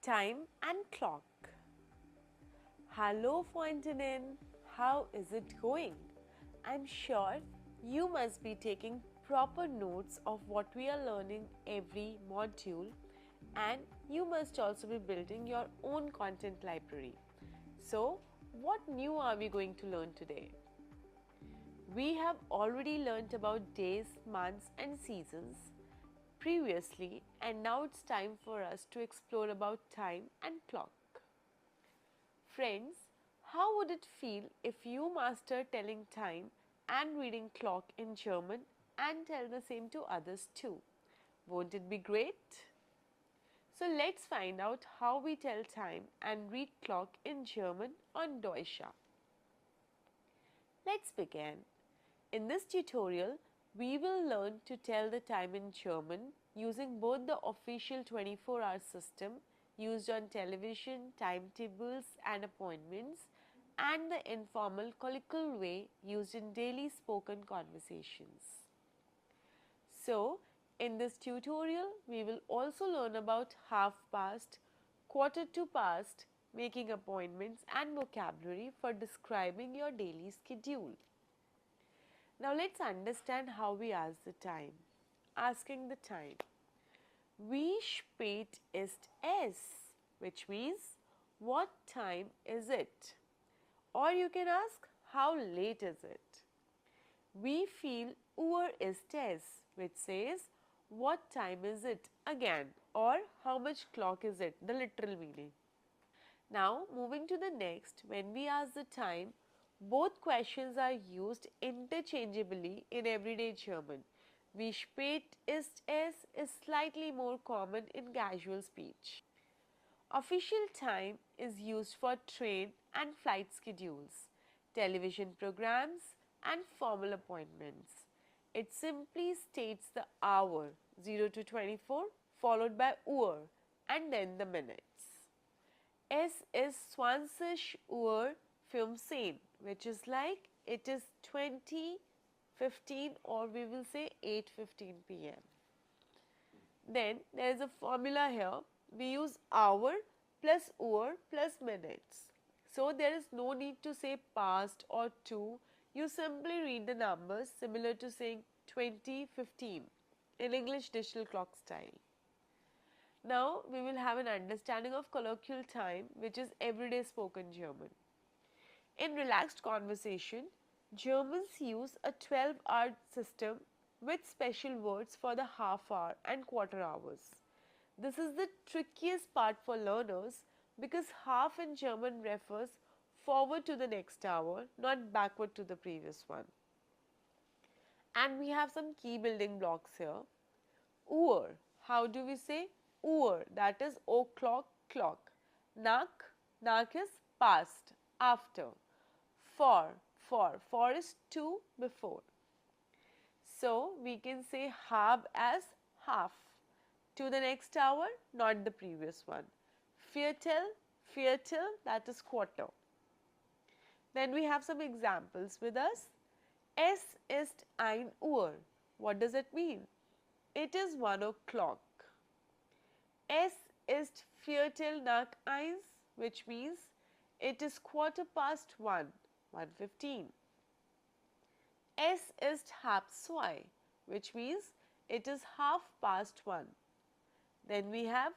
Time and clock. Hello Fountain, how is it going? I'm sure you must be taking proper notes of what we are learning every module, and you must also be building your own content library. So, what new are we going to learn today? We have already learnt about days, months and seasons previously, and now it's time for us to explore about time and clock. Friends, how would it feel if you master telling time and reading clock in German and tell the same to others too? Won't it be great? So let's find out how we tell time and read clock in German on Deutsche. Let's begin. In this tutorial, we will learn to tell the time in German using both the official 24-hour system used on television, timetables and appointments, and the informal colloquial way used in daily spoken conversations. So, in this tutorial, we will also learn about half past, quarter to past, making appointments and vocabulary for describing your daily schedule. Now let's understand how we ask the time. Asking the time. Wie spät ist es? Which means, what time is it? Or you can ask, how late is it? Wie viel Uhr ist es? Which says, what time is it? Again, or how much clock is it? The literal meaning. Now, moving to the next, when we ask the time, both questions are used interchangeably in everyday German. Wie spät ist es is slightly more common in casual speech. Official time is used for train and flight schedules, television programs and formal appointments. It simply states the hour 0 to 24 followed by Uhr and then the minutes. Es ist 20:15, which is like it is 20:15, or we will say 8:15 p.m. Then there is a formula here. We use hour plus Uhr plus minutes. So there is no need to say past or to. You simply read the numbers similar to saying 20:15 in English digital clock style. Now we will have an understanding of colloquial time, which is everyday spoken German. In relaxed conversation, Germans use a 12-hour system with special words for the half hour and quarter hours. This is the trickiest part for learners because half in German refers forward to the next hour, not backward to the previous one. And we have some key building blocks here. Uhr. How do we say Uhr? That is o'clock, clock. Nach is past, after. For is to, before. So we can say halb as half. To the next hour, not the previous one. Viertel, that is quarter. Then we have some examples with us. Es ist 1 Uhr. What does it mean? It is 1 o'clock. Es ist Viertel nach 1, which means it is quarter past 1, 1:15. Es ist halb 2, which means it is half past 1. Then we have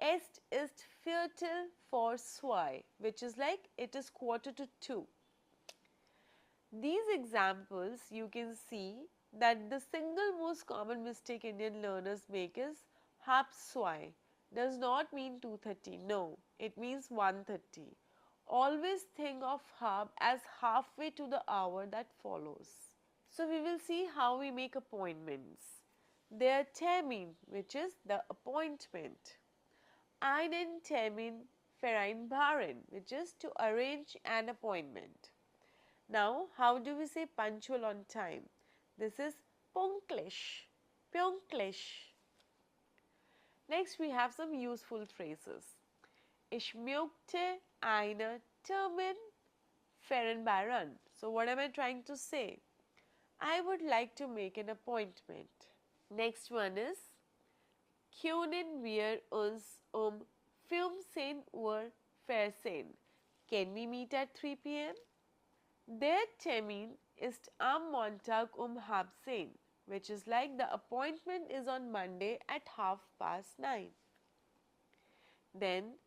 es ist Viertel vor 2, which is like it is quarter to 2. These examples you can see that the single most common mistake Indian learners make is halb 2 does not mean 2:30. No, it means 1:30. Always think of halb as halfway to the hour that follows. So we will see how we make appointments. Der Termin, which is the appointment. Einen Termin vereinbaren, which is to arrange an appointment. Now, how do we say punctual on time? This is pünktlich. Next, we have some useful phrases. Ich möchte einen Termin vereinbaren. So, what am I trying to say? I would like to make an appointment. Next one is, können wir uns 15 Uhr Can we meet at 3 p.m.? Der Termin ist am Montag halb 10, which is like the appointment is on Monday at 9:30. Then,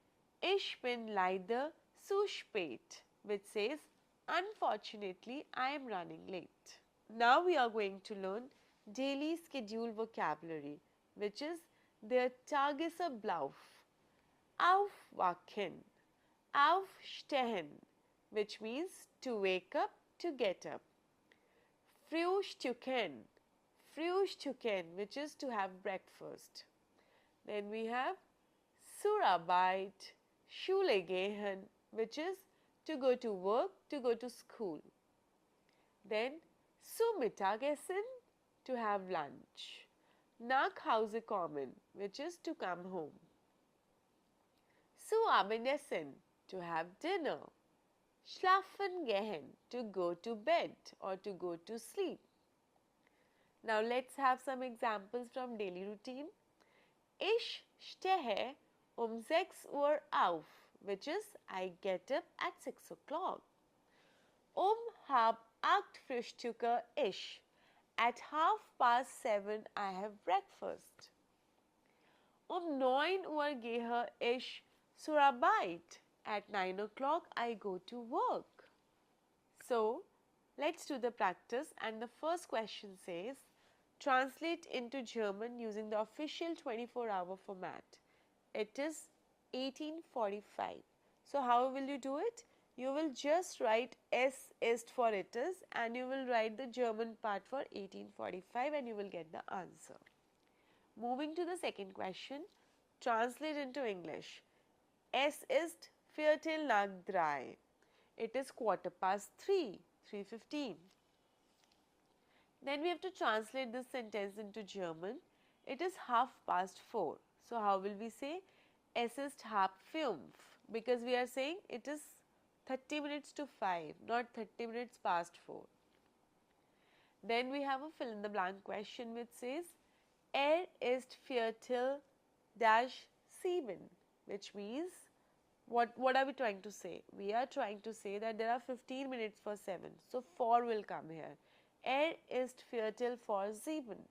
ich bin leider zu spät, which says, unfortunately, I am running late. Now we are going to learn daily schedule vocabulary, which is der Tagesablauf. Aufwachen, aufstehen, which means to wake up, to get up. Frühstücken, frühstücken, which is to have breakfast. Then we have zur Arbeit, Schule gehen, which is to go to work, to go to school. Then zu Mittagessen, to have lunch. Nach Hause kommen, which is to come home. Zu Abendessen, to have dinner. Schlafen gehen, to go to bed or to go to sleep. Now let's have some examples from daily routine. Ich stehe 6 Uhr auf, which is I get up at 6 o'clock. Halb 8 frühstücke ich. At 7:30 I have breakfast. 9 Uhr gehe ich zur Arbeit. At 9 o'clock I go to work. So, let's do the practice, and the first question says, translate into German using the official 24-hour format. It is 18:45. So, how will you do it? You will just write Es ist for it is, and you will write the German part for 18:45, and you will get the answer. Moving to the second question, translate into English. Es ist Viertel nach 3. It is 3:15, 3:15. Then we have to translate this sentence into German. It is 4:30. So how will we say? Es ist 4:30, because we are saying it is 30 minutes to 5, not 30 minutes past 4. Then we have a fill in the blank question which says, ist Viertel-7, which means, what are we trying to say? We are trying to say that there are 15 minutes for 7. So 4 will come here. Ist Viertel vor 7.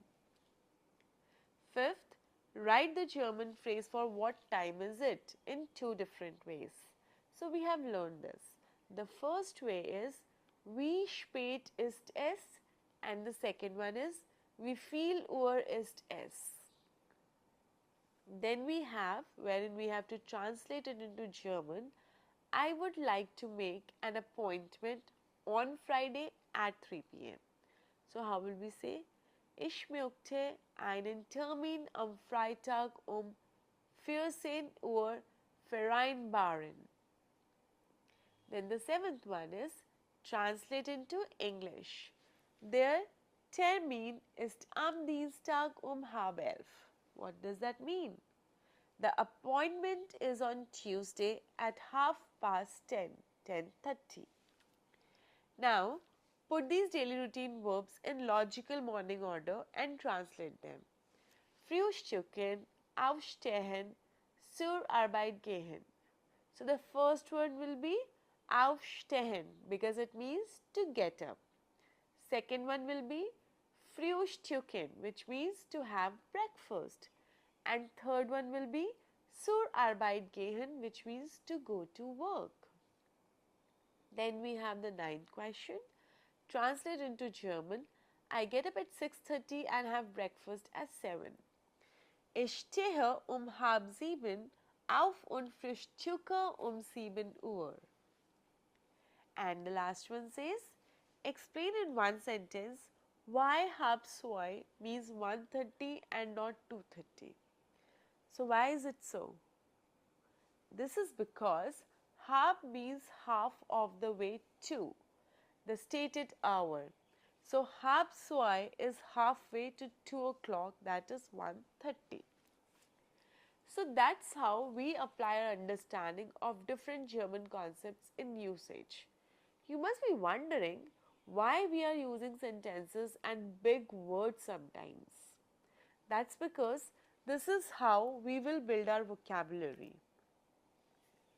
Fifth, write the German phrase for what time is it in 2 different ways. So we have learned this. The first way is wie spät ist es, and the second one is wie viel Uhr ist es. Then we have, wherein we have to translate it into German, I would like to make an appointment on Friday at 3 p.m. So how will we say? Ich möchte einen Termin am Freitag 14 Uhr vereinbaren. Then the seventh one is translate into English. Der Termin ist am Dienstag 10:30. What does that mean? The appointment is on Tuesday at 10:30, 10:30. Now, put these daily routine verbs in logical morning order and translate them. Frühstücken, aufstehen, zur Arbeit gehen. So, the first word will be aufstehen because it means to get up. Second one will be Frühstücken, which means to have breakfast. And third one will be zur Arbeit gehen, which means to go to work. Then we have the ninth question. Translate into German. I get up at 6:30 and have breakfast at 7. Ich stehe 6:30 auf und frühstücke 7 Uhr. And the last one says, explain in one sentence why 2:30 means 1:30 and not 2:30. So why is it so? This is because half means half of the way to the stated hour. So 2:30 is halfway to 2 o'clock, that is 1:30. So that's how we apply our understanding of different German concepts in usage. You must be wondering why we are using sentences and big words sometimes. That's because this is how we will build our vocabulary.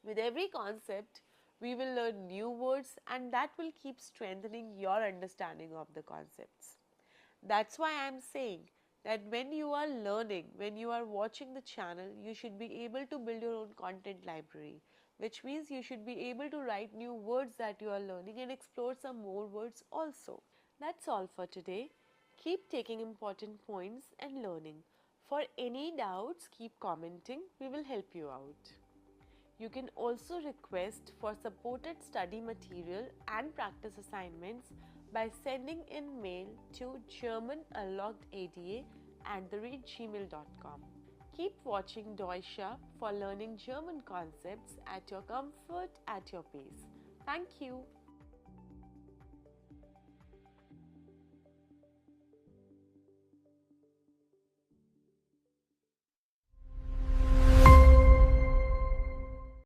With every concept, we will learn new words and that will keep strengthening your understanding of the concepts. That's why I am saying that when you are learning, when you are watching the channel, you should be able to build your own content library, which means you should be able to write new words that you are learning and explore some more words also. That's all for today. Keep taking important points and learning. For any doubts, keep commenting. We will help you out. You can also request for supported study material and practice assignments by sending in mail to germanunlockedada@gmail.com. Keep watching Deutsche for learning German concepts at your comfort, at your pace. Thank you.